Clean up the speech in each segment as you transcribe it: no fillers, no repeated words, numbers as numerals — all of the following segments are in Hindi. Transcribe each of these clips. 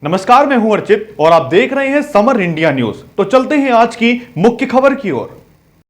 नमस्कार, मैं हूं अर्चित और आप देख रहे हैं समर इंडिया न्यूज। तो चलते हैं आज की मुख्य खबर की ओर।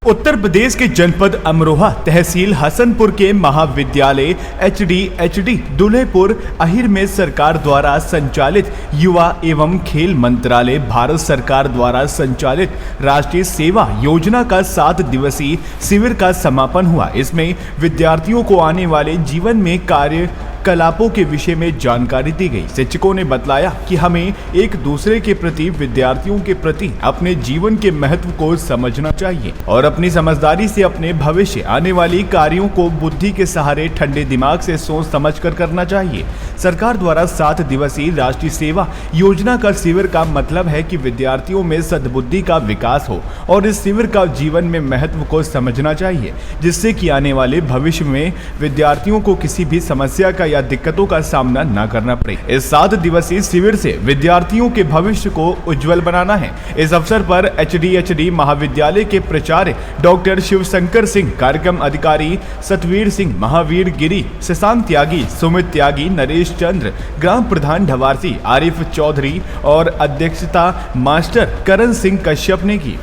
उत्तर प्रदेश के जनपद अमरोहा तहसील हसनपुर के महाविद्यालय एचडी दुल्हेपुर अहिर में सरकार द्वारा संचालित युवा एवं खेल मंत्रालय भारत सरकार द्वारा संचालित राष्ट्रीय सेवा योजना का 7 दिवसीय शिविर का समापन हुआ। इसमें विद्यार्थियों को आने वाले जीवन में कार्यकलापों के विषय में जानकारी दी गई। शिक्षकों ने बताया कि हमें एक दूसरे के प्रति, विद्यार्थियों के प्रति अपने जीवन के महत्व को समझना चाहिए और अपनी समझदारी से अपने भविष्य आने वाली कार्यों को बुद्धि के सहारे ठंडे दिमाग से सोच समझकर करना चाहिए। सरकार द्वारा 7 दिवसीय राष्ट्रीय सेवा योजना का शिविर का मतलब है कि विद्यार्थियों में सद्बुद्धि का विकास हो और इस शिविर का जीवन में महत्व को समझना चाहिए, जिससे कि आने वाले भविष्य में विद्यार्थियों को किसी भी समस्या का या दिक्कतों का सामना न करना पड़े। इस 7 दिवसीय शिविर से विद्यार्थियों के भविष्य को उज्जवल बनाना है। इस अवसर पर एचडी महाविद्यालय के प्राचार्य डॉक्टर शिवशंकर सिंह, कार्यक्रम अधिकारी सतवीर सिंह, महावीर गिरी, शशांक त्यागी, सुमित त्यागी, नरेश चंद्र, ग्राम प्रधान ढवारसी, आरिफ चौधरी और अध्यक्षता मास्टर करण सिंह कश्यप ने की।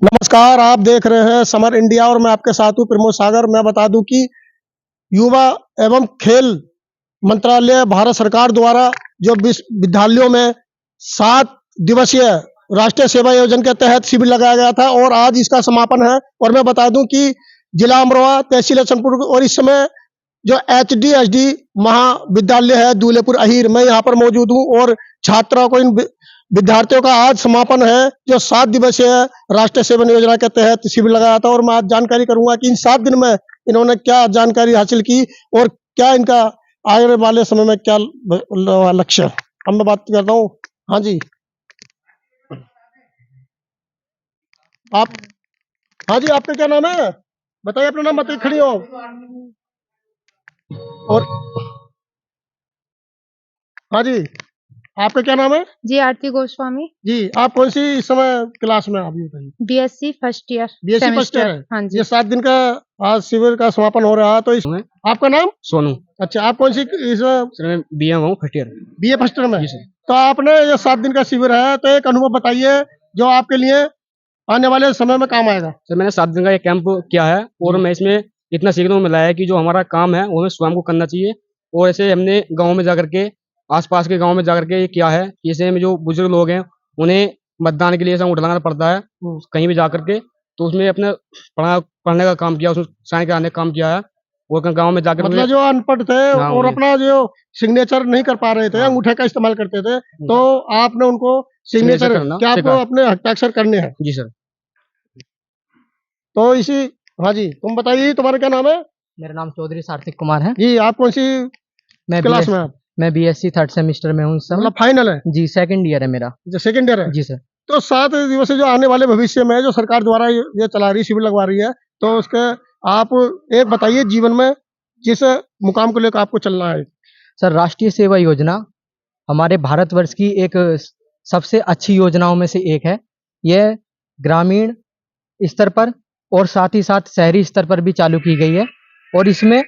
नमस्कार, आप देख रहे हैं समर इंडिया और मैं आपके साथ हूं प्रमोद सागर। मैं बता दूं कि युवा एवं खेल मंत्रालय भारत सरकार द्वारा जो विद्यालयों में 7 दिवसीय राष्ट्रीय सेवा योजना के तहत शिविर लगाया गया था और आज इसका समापन है। और मैं बता दूं कि जिला अमरोहा तहसील हसनपुर और इस समय जो एचडी महाविद्यालय है दुल्हेपुर अहिर, मैं यहाँ पर मौजूद हूँ और छात्रों को, इन विद्यार्थियों का आज समापन है जो 7 दिवसीय राष्ट्रीय सेवा योजना के तहत शिविर लगाया था। और मैं आज जानकारी करूंगा कि इन 7 दिन में इन्होंने क्या जानकारी हासिल की और क्या इनका आने वाले समय में क्या लक्ष्य है। अब मैं बात करता हूँ। हाँ जी, आपका क्या नाम है? बताइए अपना नाम, बताइए, खड़ी हो। और हाँ जी, आपका क्या नाम है? जी, आरती गोस्वामी। जी, आप कौन सी इस समय क्लास में अभी बताइए? BSc first year. BSc first year है। हाँ जी। ये 7 दिन का आज शिविर का समापन हो रहा है, तो इसमें आपका नाम? सोनू। अच्छा, आप कौन सी इसमें? सर मैं बीए हूँ first year. BA first year में? जी सर। तो आपने ये 7 दिन का शिविर है, तो एक अनुभव बताइए जो आपके लिए आने वाले समय में काम आएगा। सर मैंने 7 दिन का एक कैंप किया है और मैं इसमें इतना सीखने को मिला है कि जो हमारा काम है वो हमें स्वयं को करना चाहिए। और ऐसे हमने गाँव में जाकर के, आसपास के गाँव में जाकर के ये किया है कि जैसे में जो बुजुर्ग लोग हैं उन्हें मतदान के लिए ऐसा उठलाना पड़ता है कहीं भी जाकर के, तो उसमें अपने पढ़ने का काम किया, उसमें साइन कराने का काम किया है। वो गाँव में जाकर मतलब जो अनपढ़ थे और अपना जो सिग्नेचर नहीं कर पा रहे थे, अंगूठे का इस्तेमाल करते थे, तो आपने उनको सिग्नेचर क्या आपको अपने हस्ताक्षर करने हैं? जी सर। तो इसी, हाँ जी, तुम बताइए तुम्हारा क्या नाम है? मेरा नाम चौधरी सार्थिक कुमार है। जी, आप कौन सी मैं क्लास में? मैं बीएससी 3rd सेमेस्टर में हूँ इस समय। मतलब फाइनल है? जी, 2nd ईयर है मेरा। जो सेकंड ईयर है? जी सर। तो 7 दिवसीय जो आने वाले भविष्य में जो सरकार द्वारा ये चला रही, शिविर लगवा रही है, तो उसके आप एक बताइए जीवन में जिस मुकाम को लेकर आपको चलना है। सर, राष्ट्रीय सेवा योजना हमारे भारतवर्ष की एक सबसे अच्छी योजनाओं में से एक है। यह ग्रामीण स्तर पर और साथ ही साथ शहरी स्तर पर भी चालू की गई है और इसमें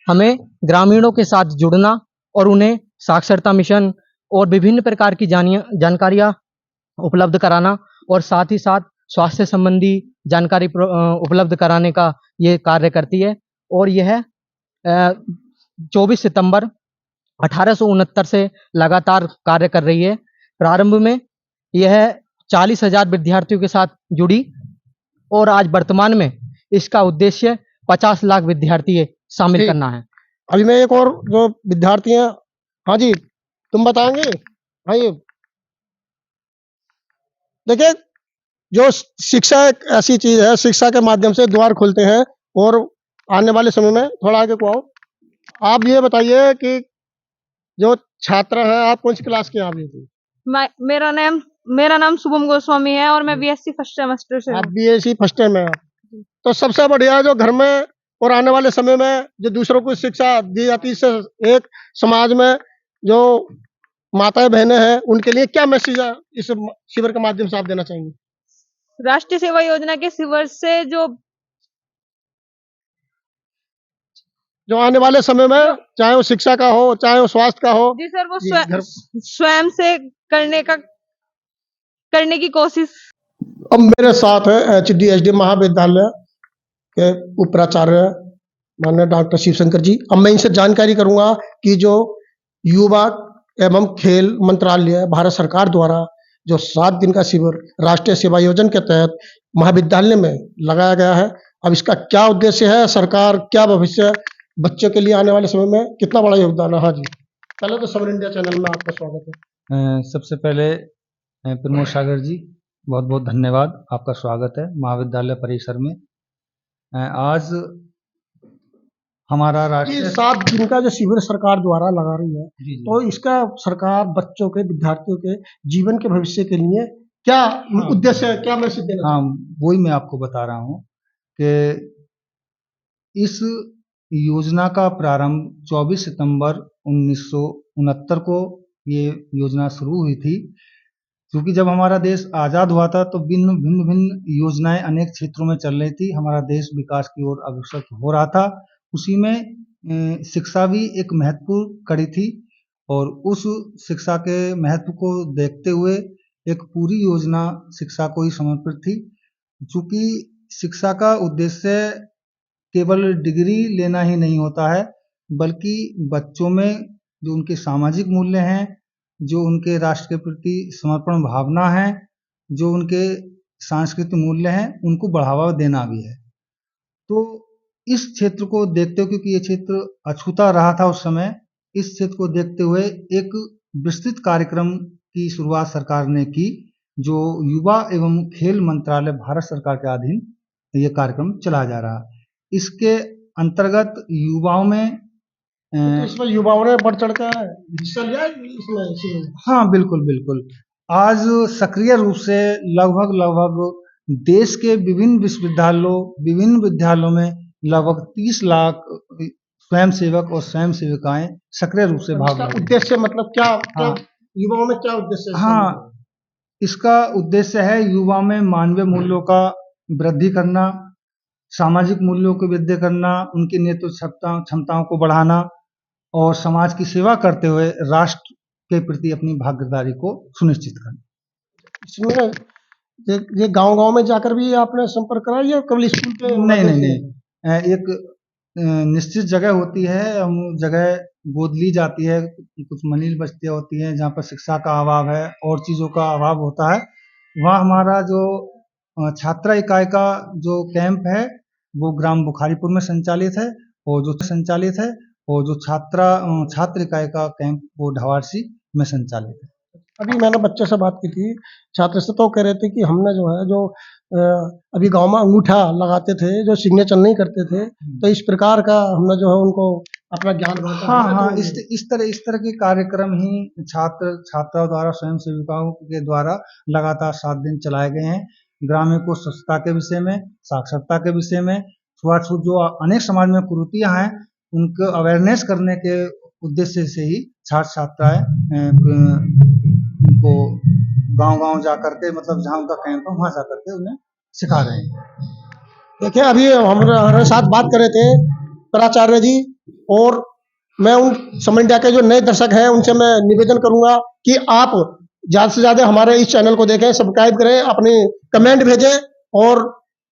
हमें ग्रामीणों के साथ जुड़ना और उन्हें साक्षरता मिशन और विभिन्न प्रकार की जानकारियाँ उपलब्ध कराना और साथ ही साथ स्वास्थ्य संबंधी जानकारी उपलब्ध कराने का ये कार्य करती है। और यह 24 सितंबर 1869 से लगातार कार्य कर रही है। प्रारंभ में यह 40,000 विद्यार्थियों के साथ जुड़ी और आज वर्तमान में इसका उद्देश्य 50 लाख विद्यार्थी शामिल करना है। अभी मैं एक और जो विद्यार्थी हैं, हाँ जी, तुम बताएंगे? हाँ जी, देखिए, जो शिक्षा एक ऐसी चीज है, शिक्षा के माध्यम से द्वार खुलते हैं और आने वाले समय में, थोड़ा आगे को आओ, आप ये बताइए कि जो छात्र हैं, आप कौन सी क्लास के हैं अभी? मेरा नाम शुभम गोस्वामी है और मैं बीएससी फर्स्ट सेमेस्टर से आप बीएससी फर्स्ट ईयर में हैं। तो सबसे बढ़िया जो घर में और आने वाले समय में जो दूसरों को शिक्षा दी जाती है, इससे एक समाज में जो माताएं बहनें हैं उनके लिए क्या मैसेज इस शिविर के माध्यम से आप देना चाहेंगे? राष्ट्रीय सेवा योजना के शिविर से जो जो आने वाले समय में चाहे वो शिक्षा का हो, चाहे वो स्वास्थ्य का हो। जी सर, वो जी, घर- स्वयं से करने की कोशिश। अब मेरे साथ है HDSD महाविद्यालय के उप प्राचार्य माननीय डॉक्टर शिवशंकर जी। अब मैं इनसे जानकारी करूंगा कि जो युवा एवं खेल मंत्रालय भारत सरकार द्वारा जो 7 दिन का शिविर राष्ट्रीय सेवा योजना के तहत महाविद्यालय में लगाया गया है, अब इसका क्या उद्देश्य है, सरकार क्या भविष्य बच्चों के लिए आने वाले समय में कितना बड़ा योगदान है। हाँ जी, पहले तो समर इंडिया चैनल में आपका स्वागत है। सबसे पहले प्रमोद सागर जी, बहुत बहुत धन्यवाद, आपका स्वागत है महाविद्यालय परिसर में। आज हमारा ये राष्ट्रीय 7 दिन का जो शिविर सरकार द्वारा लगा रही है, जी, जी। तो इसका सरकार बच्चों के, विद्यार्थियों के जीवन के भविष्य के लिए क्या उद्देश्य है, क्या मैसेज देना हाँ, वही मैं आपको बता रहा हूँ कि इस योजना का प्रारंभ 24 सितंबर 1969 को ये योजना शुरू हुई थी। क्योंकि जब हमारा देश आज़ाद हुआ था तो भिन्न भिन्न योजनाएं अनेक क्षेत्रों में चल रही थी, हमारा देश विकास की ओर अग्रसर हो रहा था। उसी में शिक्षा भी एक महत्वपूर्ण कड़ी थी और उस शिक्षा के महत्व को देखते हुए एक पूरी योजना शिक्षा को ही समर्पित थी। चूँकि शिक्षा का उद्देश्य केवल डिग्री लेना ही नहीं होता है, बल्कि बच्चों में जो उनके सामाजिक मूल्य हैं, जो उनके राष्ट्र के प्रति समर्पण भावना है, जो उनके सांस्कृतिक मूल्य हैं, उनको बढ़ावा देना भी है। तो इस क्षेत्र को देखते हुए, क्योंकि ये क्षेत्र अछूता रहा था उस समय, इस क्षेत्र को देखते हुए एक विस्तृत कार्यक्रम की शुरुआत सरकार ने की, जो युवा एवं खेल मंत्रालय भारत सरकार के अधीन ये कार्यक्रम चला जा रहा है। इसके अंतर्गत युवाओं में तो इसमें युवाओं ने बढ़ चढ़ कर हिस्सा लिया इसमें। हाँ, बिल्कुल बिल्कुल। आज सक्रिय रूप से लगभग देश के विभिन्न विद्यालयों में लगभग 30 लाख स्वयंसेवक और स्वयं सेविकाएं सक्रिय रूप से भाग इसका रही हैं। उद्देश्य मतलब क्या, हाँ। युवाओं में क्या उद्देश्य है? हाँ, इसका उद्देश्य है युवा में मानवीय मूल्यों का वृद्धि करना, सामाजिक मूल्यों की वृद्धि करना, उनकी नेतृत्व क्षमताओं को बढ़ाना और समाज की सेवा करते हुए राष्ट्र के प्रति अपनी भागीदारी को सुनिश्चित करना। इसमें ये गांव-गांव में जाकर भी आपने संपर्क करा या केवल स्कूल पे? नहीं। एक निश्चित जगह होती है, हम जगह गोद ली जाती है, कुछ मलिन बस्तियाँ होती हैं जहाँ पर शिक्षा का अभाव है और चीज़ों का अभाव होता है। वहाँ हमारा जो छात्रा इकाई का जो कैंप है वो ग्राम बुखारीपुर में संचालित है और जो छात्र इकाई का कैंप वो ढवारसी में संचालित है। अभी मैंने बच्चे से बात की थी, छात्र से, तो कह रहे थे कि हमने जो अभी गांव में अंगूठा लगाते थे, जो सिग्नेचर नहीं करते थे, तो इस प्रकार का हमने जो है उनको अपना ज्ञान बांटा। हाँ, इस तरह के कार्यक्रम ही छात्राओं द्वारा, स्वयं सेविकाओं के द्वारा लगातार 7 दिन चलाए गए हैं। ग्रामीण को स्वच्छता के विषय में, साक्षरता के विषय में, छुआछूत जो अनेक समाज में कुरीतियां हैं उनको अवेयरनेस करने के उद्देश्य से ही छात्र छात्राएं उनको गांव-गांव जा करके, मतलब जहां उनका कैंप है वहां जा करके उन्हें सिखा रहे हैं। देखिए, अभी हमारे साथ बात कर रहे थे प्राचार्य जी, और मैं उन समर इंडिया के जो नए दर्शक हैं उनसे मैं निवेदन करूंगा कि आप ज्यादा से ज्यादा हमारे इस चैनल को देखें, सब्सक्राइब करें, अपने कमेंट भेजें और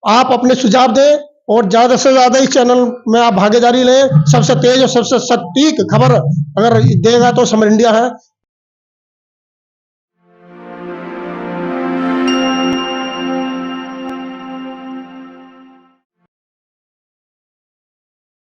आप अपने सुझाव दें, और ज्यादा से ज्यादा इस चैनल में आप भागीदारी लें। सबसे तेज और सबसे सटीक खबर अगर देगा तो समर इंडिया है।